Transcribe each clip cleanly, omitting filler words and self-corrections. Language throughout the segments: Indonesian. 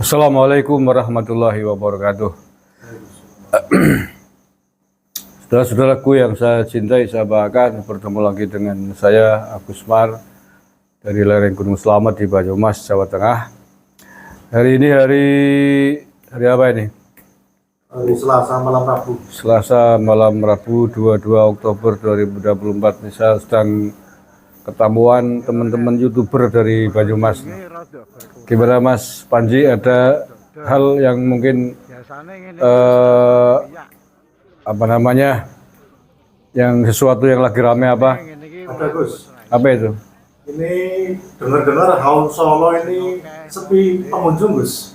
Assalamualaikum warahmatullahi wabarakatuh. Saudara-saudaraku yang saya cintai, saya banggakan, bertemu lagi dengan saya Agus Mar dari lereng Gunung Slamet di Banyumas, Jawa Tengah. Hari ini hari apa ini? Hari Selasa malam Rabu. Selasa malam Rabu 22 Oktober 2024. Ini saya sedang ketemuan teman-teman YouTuber dari Banyumas. Gimana Mas Panji, ada hal yang mungkin yang sesuatu yang lagi rame apa? Ada Gus. Apa itu? Ini dengar-dengar Haul Solo ini sepi pengunjung Gus.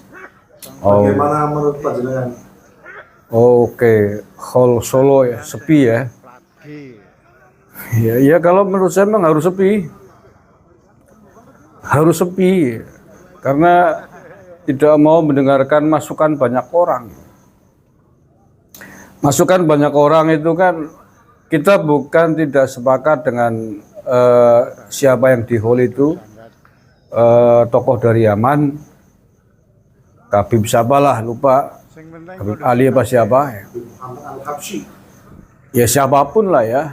Bagaimana menurut panjenengan? Oke, Haul Solo ya sepi ya. Ya kalau menurut saya memang harus sepi. Harus sepi karena tidak mau mendengarkan masukan banyak orang. Masukan banyak orang itu kan, kita bukan tidak sepakat dengan siapa yang di hall itu, tokoh dari Yaman, Habib siapa lah, lupa, Habib Ali apa siapa ya. Ya siapapun lah ya.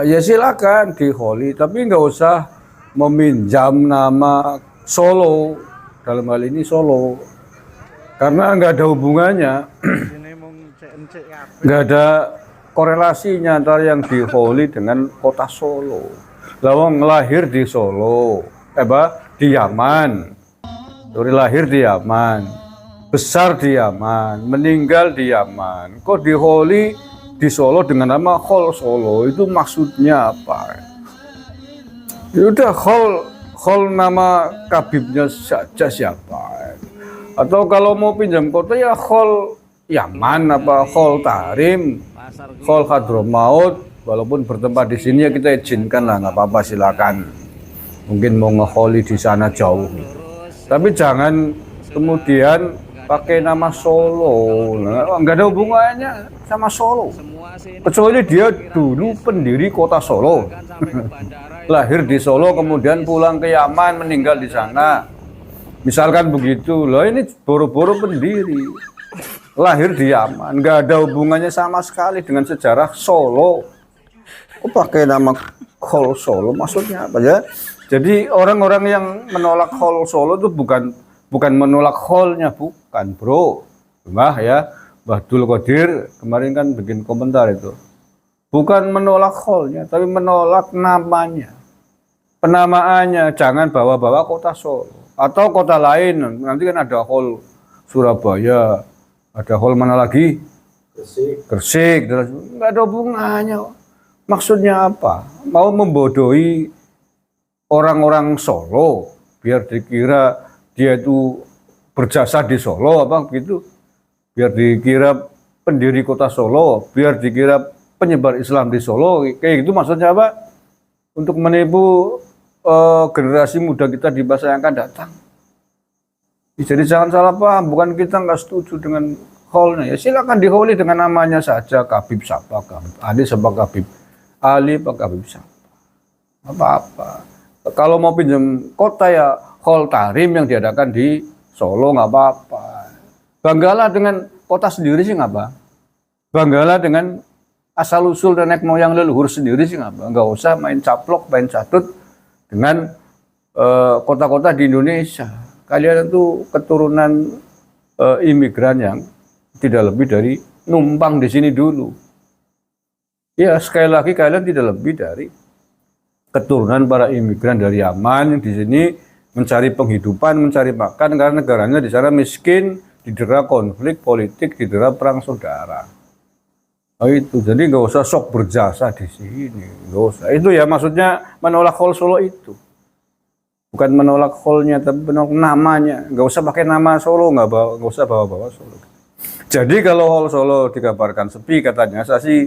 Ya silakan di holi, tapi nggak usah meminjam nama Solo, dalam hal ini Solo, karena nggak ada hubungannya. Nggak ada korelasinya antara yang di Holi dengan kota Solo. Lawang lahir di Solo, di Yaman, lahir di Yaman, besar di Yaman, meninggal di Yaman. Kok di Holi di Solo dengan nama Hol Solo, itu maksudnya apa? Ya udah Hol nama kabibnya saja siapa? Atau kalau mau pinjam kota ya Hol Yaman apa Hol Tarim, Hol Hadromaut, walaupun bertempat di sini ya kita izinkan lah, nggak apa-apa, silakan. Mungkin mau ngeholi di sana jauh, tapi jangan kemudian pakai nama Solo, nggak ada hubungannya sama Solo. Kecuali dia dulu pendiri kota Solo, lahir di Solo, kemudian pulang ke Yaman, meninggal di sana. Misalkan begitu, loh ini boro-boro pendiri. Lahir di Yaman, nggak ada hubungannya sama sekali dengan sejarah Solo. Kok pakai nama Hol Solo, maksudnya apa ya? Jadi orang-orang yang menolak Hol Solo itu bukan menolak Holnya, bukan bro. Mbah ya, Mbah Dul Qadir kemarin kan bikin komentar itu. Bukan menolak Holnya, tapi menolak namanya. Penamaannya, jangan bawa-bawa kota Solo. Atau kota lain, nanti kan ada Hol Surabaya, ada hall mana lagi? Gresik. Nggak ada hubungannya. Maksudnya apa? Mau membodohi orang-orang Solo biar dikira dia itu berjasa di Solo apa begitu? Biar dikira pendiri kota Solo, biar dikira penyebar Islam di Solo, kayak gitu maksudnya apa? Untuk menipu generasi muda kita di masa yang akan datang. Jadi jangan salah paham, bukan kita nggak setuju dengan hallnya, ya silakan diholi dengan namanya saja, Habib siapa, Habib Ali siapa, Habib Ali apa, Habib siapa, apa-apa. Kalau mau pinjam kota ya Hol Tarim yang diadakan di Solo, nggak apa-apa. Banggalah dengan kota sendiri sih nggak apa. Banggalah dengan asal usul dan nenek moyang leluhur sendiri sih nggak apa. Nggak usah main caplok, main catut dengan kota-kota di Indonesia. Kalian itu keturunan imigran yang tidak lebih dari numpang di sini dulu. Ya sekali lagi kalian tidak lebih dari keturunan para imigran dari Yaman yang di sini mencari penghidupan, mencari makan karena negaranya di sana miskin, didera konflik politik, didera perang saudara. Oh itu, jadi nggak usah sok berjasa di sini, nggak usah. Itu ya maksudnya menolak Hol Solo itu. Bukan menolak hallnya, tapi menolak namanya. Nggak usah pakai nama Solo, nggak usah bawa-bawa Solo. Jadi kalau Hol Solo dikabarkan sepi katanya, saya sih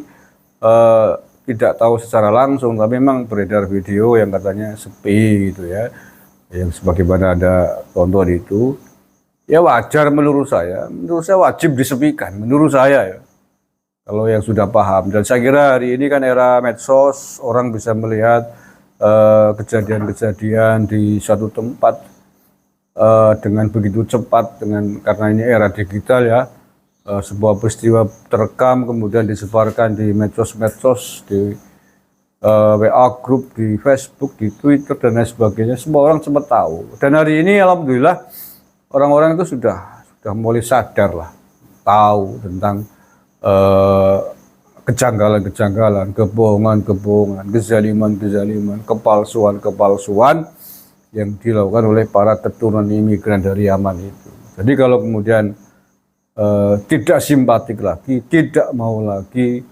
tidak tahu secara langsung, tapi memang beredar video yang katanya sepi gitu ya. Yang sebagaimana ada tonton itu, ya wajar menurut saya wajib disepikan, menurut saya ya. Kalau yang sudah paham, dan saya kira hari ini kan era medsos, orang bisa melihat kejadian-kejadian di suatu tempat dengan begitu cepat karena ini era digital ya, sebuah peristiwa terekam kemudian disebarkan di medsos-medsos, di WA grup, di Facebook, di Twitter dan lain sebagainya, semua orang sempat tahu. Dan hari ini alhamdulillah orang-orang itu sudah mulai sadar lah, tahu tentang kejanggalan-kejanggalan, kebohongan-kebohongan, kezaliman-kezaliman, kepalsuan-kepalsuan yang dilakukan oleh para keturunan imigran dari Yaman itu. Jadi kalau kemudian tidak simpatik lagi, tidak mau lagi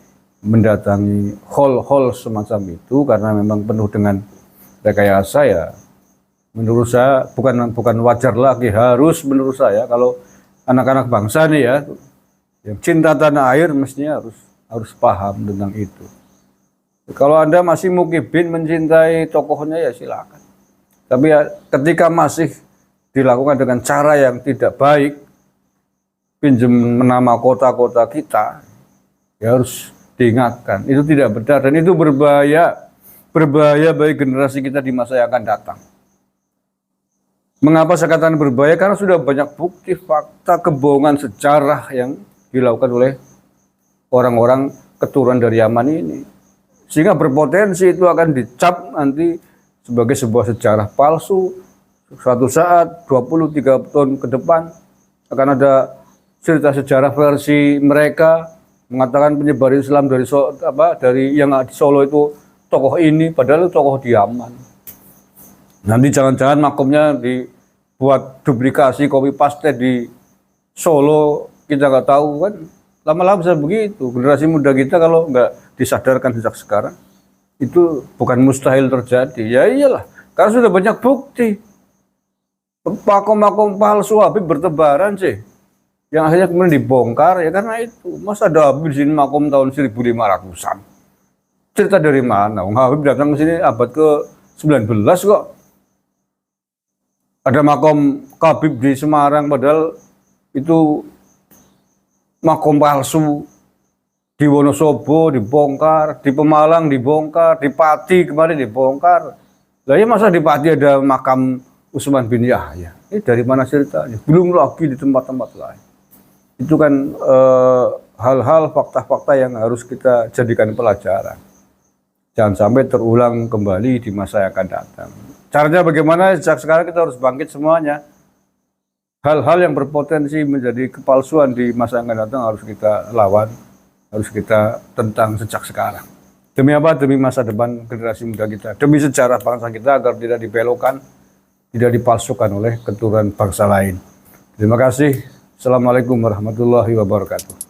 mendatangi hall-hall semacam itu karena memang penuh dengan rekayasa, ya menurut saya bukan wajar lagi, harus menurut saya kalau anak-anak bangsa nih ya yang cinta tanah air mestinya harus paham tentang itu. Kalau Anda masih mukibin mencintai tokohnya ya silakan. Tapi ya ketika masih dilakukan dengan cara yang tidak baik, pinjam nama kota-kota kita, ya harus diingatkan. Itu tidak benar dan itu berbahaya bagi generasi kita di masa yang akan datang. Mengapa saya katakan berbahaya? Karena sudah banyak bukti, fakta, kebohongan sejarah yang dilakukan oleh orang-orang keturunan dari Yaman ini. Sehingga berpotensi itu akan dicap nanti sebagai sebuah sejarah palsu. Suatu saat 20-30 tahun ke depan akan ada cerita sejarah versi mereka mengatakan penyebar Islam dari yang di Solo itu tokoh ini, padahal itu tokoh di Yaman. Nanti jangan-jangan makomnya dibuat duplikasi, copy paste di Solo, kita nggak tahu kan. Lama-lama bisa begitu. Generasi muda kita kalau nggak disadarkan sejak sekarang, itu bukan mustahil terjadi. Ya iyalah, karena sudah banyak bukti. Makom-makom palsu Habib bertebaran sih. Yang akhirnya kemudian dibongkar ya karena itu. Masa ada Habib di sini makom tahun 1500-an? Cerita dari mana? Habib datang ke sini abad ke-19 kok. Ada makom Habib di Semarang padahal itu makom palsu. Di Wonosobo dibongkar, di Pemalang dibongkar, di Pati kemarin dibongkar. Lah ya masa di Pati ada makam Utsman bin Yahya? Ini dari mana ceritanya? Belum lagi di tempat-tempat lain. Itu kan hal-hal, fakta-fakta yang harus kita jadikan pelajaran. Jangan sampai terulang kembali di masa yang akan datang. Caranya bagaimana? Sejak sekarang kita harus bangkit semuanya. Hal-hal yang berpotensi menjadi kepalsuan di masa yang akan datang harus kita lawan. Harus kita tentang sejak sekarang. Demi apa? Demi masa depan generasi muda kita. Demi sejarah bangsa kita agar tidak dibelokkan, tidak dipalsukan oleh keturunan bangsa lain. Terima kasih. Assalamualaikum warahmatullahi wabarakatuh.